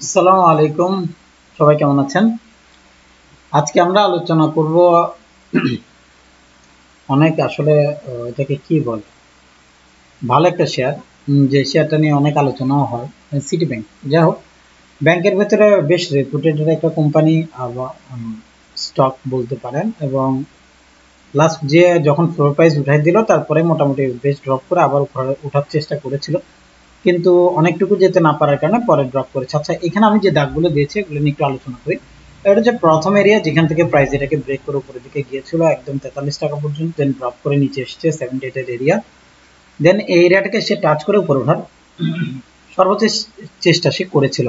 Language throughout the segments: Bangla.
আসসালামু আলাইকুম, সবাই কেমন আছেন? আজকে আমরা আলোচনা করব অনেক আসলে এটাকে কি বলে, ভালো একটা শেয়ার, যে শেয়ারটা নিয়ে অনেক আলোচনাও হয়, সিটি ব্যাংক। যাই হোক, ব্যাংকের ভেতরে বেশ রেপুটেড একটা কোম্পানি, স্টক বলতে পারেন। এবং লাস্ট যে যখন ফ্লোর প্রাইস উঠাই দিল, তারপরে মোটামুটি বেশ ড্রপ করে আবার উপরে ওঠার চেষ্টা করেছিল, কিন্তু অনেকটুকু যেতে না পারার কারণে পরে ড্রপ করেছে। আচ্ছা, এখানে আমি যে দাগগুলো দিয়েছি এগুলো নিয়ে একটু আলোচনা করি। এটা হচ্ছে প্রথম এরিয়া, যেখান থেকে প্রাইস এটাকে ব্রেক করে উপরের দিকে গিয়েছিল একদম 43 টাকা পর্যন্ত, দেন ড্রপ করে নিচে এসেছে 78 এর এরিয়া। দেন এই এরিয়াটাকে সে টাচ করে উপরে ওঠার সর্বোচ্চ চেষ্টা সে করেছিল,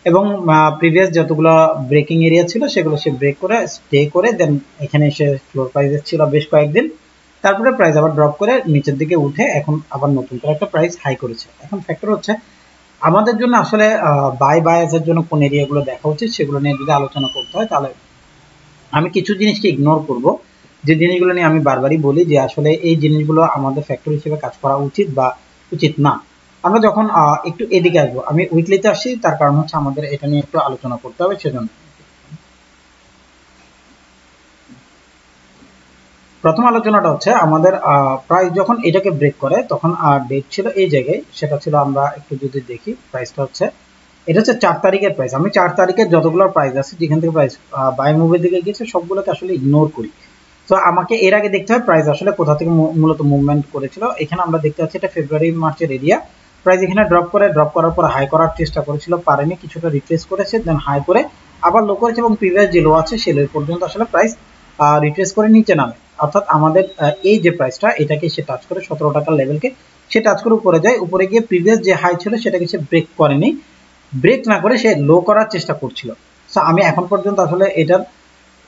এবং প্রিভিয়াস যতগুলো ব্রেকিং এরিয়া ছিল সেগুলো সে ব্রেক করে স্টে করে দেন এখানে এসে ফ্লোর প্রাইস ছিল বেশ কয়েকদিন, তারপরে প্রাইস আবার ড্রপ করে নিচের দিকে উঠে এখন আবার নতুন করে একটা প্রাইস হাই করেছে। এখন ফ্যাক্টর হচ্ছে আমাদের জন্য আসলে বায়াসের জন্য কোন এরিয়াগুলো দেখা উচিত সেগুলো নিয়ে যদি আলোচনা করতে হয়, তাহলে আমি কিছু জিনিসকে ইগনোর করব, যে জিনিসগুলো নিয়ে আমি বারবারই বলি যে আসলে এই জিনিসগুলো আমাদের ফ্যাক্টর হিসেবে কাজ করা উচিত বা উচিত না। আমরা যখন একটু এদিকে আসবো, আমি উইকলিতে আসছি, তার কারণ হচ্ছে আমাদের এটা নিয়ে একটু আলোচনা করতে হবে, সেজন্য। প্রথম আলোচনাটা হচ্ছে আমাদের প্রাইস যখন এটাকে ব্রেক করে তখন ডেট ছিল এই জায়গায়, সেটা ছিল, আমরা একটু যদি দেখি প্রাইসটা হচ্ছে, এটা হচ্ছে 4 তারিখের প্রাইস। আমি 4 তারিখের যতগুলো প্রাইস আছে যেখান থেকে প্রাইস বাই মুভের দিকে গিয়েছে সবগুলোকে আসলে ইগনোর করি। তো আমাকে এর আগে দেখতে হয় প্রাইস আসলে কোথা থেকে মূলত মুভমেন্ট করেছিল। এখানে আমরা দেখতে পাচ্ছি এটা ফেব্রুয়ারি মার্চের এরিয়া। প্রাইস এখানে ড্রপ করার পর হাই করার চেষ্টা করেছিল, পারেনি, কিছুটা রিট্রেস করেছে, দেন হাই করে আবার লো করেছে, এবং প্রিভিয়াস যে লো আছে সে লো পর্যন্ত আসলে প্রাইস রিট্রেস করে নিচে নামে। অর্থাৎ আমাদের এই যে প্রাইসটা এটাকে সে টাচ করে 17 টাকার লেভেলকে সে টাচ করে উপরে যায়, উপরে গিয়ে প্রিভিয়াস যে হাই ছিল সেটাকে সে ব্রেক করেনি, ব্রেক না করে সে লো করার চেষ্টা করছিল। সো আমি এখন পর্যন্ত আসলে এটার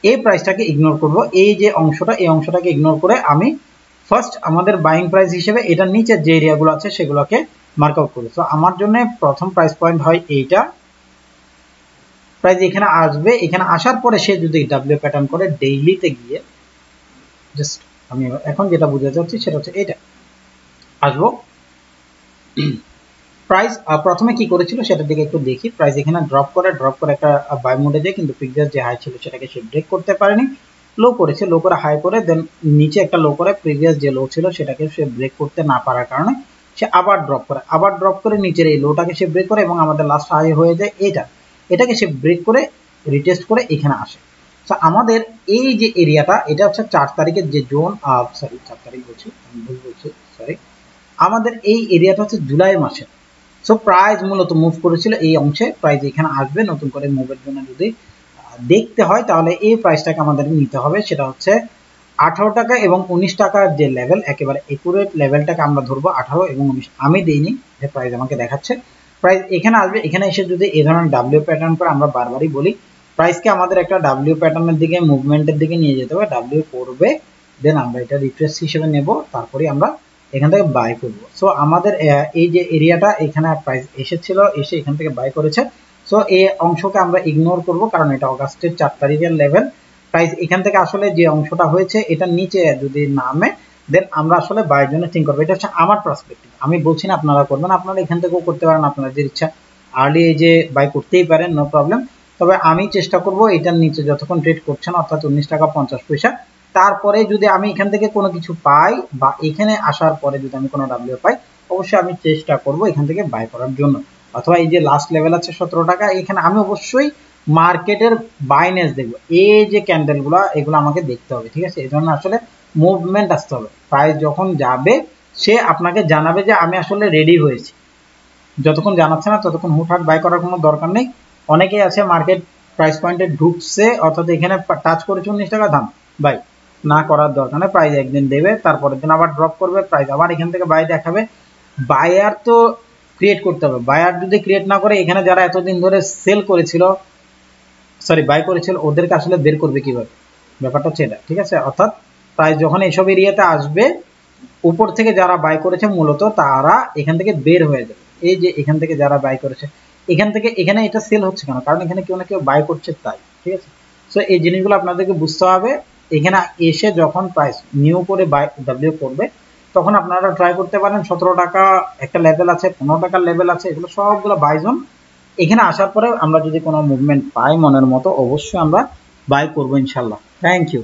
এই প্রাইসটাকে ইগনোর করব, এই যে অংশটা এই অংশটাকে ইগনোর করে আমি ফার্স্ট আমাদের বাইং প্রাইস হিসেবে এটার নিচের যে এরিয়াগুলো আছে সেগুলোকে মার্ক আউট করি। তো আমার জন্য প্রথম প্রাইস পয়েন্ট হয় এইটা, প্রাইস এখানে আসবে, এখানে আসার পরে সে যদি ডাব্লিউ প্যাটার্ন করে ডেইলিতে গিয়ে, জাস্ট আমি এখন যেটা বুঝতে চাচ্ছি সেটা হচ্ছে এটা আসবো। প্রাইস প্রথমে কি করেছিল সেটার দিকে একটু দেখি। প্রাইস এখানে ড্রপ করে একটা বাই মোডে যায়, কিন্তু প্রিভিয়াস যে হাই ছিল সেটাকে সে ব্রেক করতে পারেনি, লো করেছে, লো করে হাই করে দেন নিচে একটা লো করে প্রিভিয়াস যে লো ছিল সেটাকে সে ব্রেক করতে না পারার কারণে সে আবার ড্রপ করে নিচের এই লোটাকে সে ব্রেক করে, এবং আমাদের লাস্ট হাই হয়ে যায় এটাকে সে ব্রেক করে রিটেস্ট করে এখানে আসে। তো আমাদের এই যে এরিয়াটা এটা হচ্ছে 4 তারিখের যে জোন, সরি 4 তারিখ বলছি, আমি ভুল বলছি, সরি, আমাদের এই এরিয়াটা হচ্ছে জুলাই মাসে। সো প্রাইস মূলত মুভ করেছিল এই অংশে, প্রাইস এখানে আসবে নতুন করে মুভের জন্য যদি দেখতে হয় তাহলে এই প্রাইসটাকে আমাদের নিতে হবে, সেটা হচ্ছে 18 টাকা এবং 19 টাকার যে লেভেল, একেবারে একুরেট লেভেলটাকে আমরা ধরবো 18 এবং 19। আমি দেইনি, যে প্রাইস আমাকে দেখাচ্ছে প্রাইস এখানে আসবে, এখানে এসে যদি এই ধরনের ডাব্লিউ প্যাটার্ন করে, আমরা বারবারই বলি প্রাইসকে আমাদের একটা ডাব্লিউ প্যাটার্নের দিকে মুভমেন্টের দিকে নিয়ে যেতে হবে, ডাব্লিউ করবে, দেন আমরা এটা রিট্রেস হিসেবে নেব, তারপরে আমরা এখান থেকে বাই করব। সো আমাদের এই যে এরিয়াটা এখানে প্রাইস এসেছিল, এসে এখান থেকে বাই করেছে। সো এই অংশকে আমরা ইগনোর করব, কারণ এটা অগাস্টের 4 তারিখের লেভেল। প্রাইস এখান থেকে আসলে যে অংশটা হয়েছে এটা নিচে যদি নামে, দেন আমরা আসলে বাইয়ের জন্য থিঙ্ক করবো। এটা হচ্ছে আমার পার্সপেক্টিভ, আমি বলছি না আপনারা করবেন, আপনারা এখান থেকেও করতে পারেন আপনাদের ইচ্ছা, আর্লি এই যে বাই করতেই পারেন, নো প্রবলেম। তবে আমি চেষ্টা করব এটার নিচে যতক্ষণ ট্রেড করছেন, অর্থাৎ 19 টাকা 50 পয়সা, তারপরে যদি আমি এখান থেকে কোনো কিছু পাই বা এখানে আসার পরে যদি আমি কোনো ডাব্লিউ পাই, অবশ্যই আমি চেষ্টা করব এখান থেকে বাই করার জন্য। অথবা এই যে লাস্ট লেভেল আছে 17 টাকা, এখানে আমি অবশ্যই মার্কেটের বাইনেস দেখবো, এই যে ক্যান্ডেলগুলো এগুলো আমাকে দেখতে হবে, ঠিক আছে? এই জন্য আসলে মুভমেন্ট আসতে হবে, প্রাইস যখন যাবে সে আপনাকে জানাবে যে আমি আসলে রেডি হয়েছি। যতক্ষণ জানাচ্ছে না ততক্ষণ হুটহাট বাই করার কোনো দরকার নেই। অনেকেই আছে মার্কেট প্রাইস পয়েন্টে ঢুকছে, অর্থাৎ এখানে টাচ করেছে 19 টাকা, দাম বাই না করার দরকার নেই। প্রাইস একদিন দেবে, তারপরের দিন আবার ড্রপ করবে, প্রাইস আবার এখান থেকে বাই দেখাবে। বায়ার তো ক্রিয়েট করতে হবে, বায়ার যদি ক্রিয়েট না করে, এখানে যারা এতদিন ধরে সেল করেছিল, সরি বাই করেছিল, ওদেরকে আসলে বের করবে কিভাবে? ব্যাপারটা হচ্ছে এটা, ঠিক আছে? অর্থাৎ প্রাইস যখন এইসব এরিয়াতে আসবে, উপর থেকে যারা বাই করেছে মূলত তারা এখান থেকে বের হয়ে যাবে। এই যে এখান থেকে যারা বাই করেছে, এখান থেকে এখানে এটা সেল হচ্ছে কেন? কারণ এখানে কেউ না কেউ বাই করছে, তাই, ঠিক আছে? সো এই জিনিসগুলো আপনাদেরকে বুঝতে হবে। এখানে এসে যখন প্রাইস নিউ করে বাই ডাব্লিউ করবে, তখন আপনারা ট্রাই করতে পারেন 17 টাকা একটা লেভেল আছে, 15 টাকার লেভেল আছে, এগুলো সবগুলো বাই জোন। এখানে আসার পরে আমরা যদি কোনো মুভমেন্ট পাই মনের মতো, অবশ্যই আমরা বাই করবো ইনশাল্লাহ। Thank you.